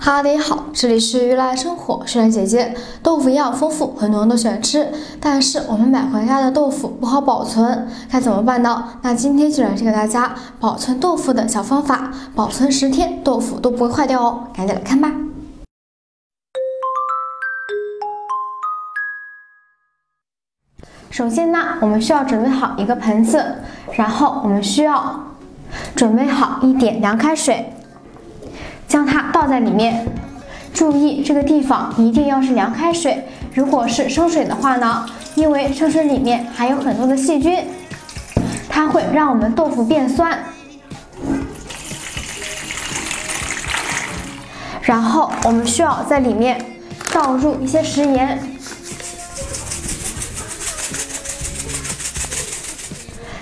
哈喽，大家好，这里是娱来生活，是然姐姐。豆腐营养丰富，很多人都喜欢吃，但是我们买回家的豆腐不好保存，该怎么办呢？那今天就来给大家保存豆腐的小方法，保存10天豆腐都不会坏掉哦，赶紧来看吧。首先呢，我们需要准备好一个盆子，然后我们需要准备好一点凉开水。将它倒在里面，注意这个地方一定要是凉开水。如果是生水的话呢，因为生水里面还有很多的细菌，它会让我们豆腐变酸。然后我们需要在里面倒入一些食盐，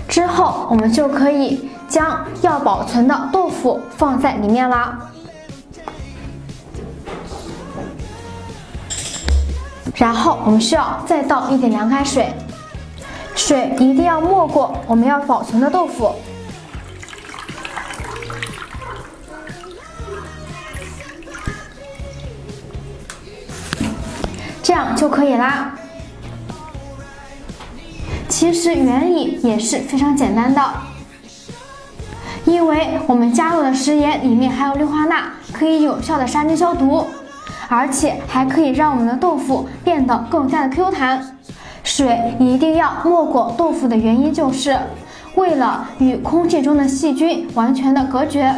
之后我们就可以将要保存的豆腐放在里面啦。然后我们需要再倒一点凉开水，水一定要没过我们要保存的豆腐。这样就可以啦。其实原理也是非常简单的，因为我们加入的食盐里面还有氯化钠，可以有效的杀菌消毒。而且还可以让我们的豆腐变得更加的 Q 弹。水一定要没过豆腐的原因就是为了与空气中的细菌完全的隔绝，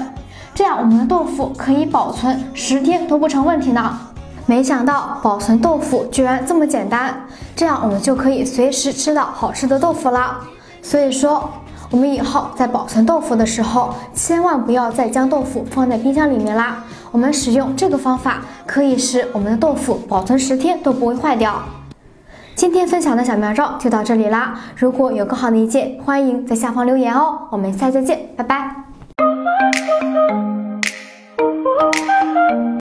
这样我们的豆腐可以保存10天都不成问题呢。没想到保存豆腐居然这么简单，这样我们就可以随时吃到好吃的豆腐啦。所以说我们以后在保存豆腐的时候，千万不要再将豆腐放在冰箱里面啦。我们使用这个方法，可以使我们的豆腐保存10天都不会坏掉。今天分享的小妙招就到这里啦，如果有更好的意见，欢迎在下方留言哦。我们下期再见，拜拜。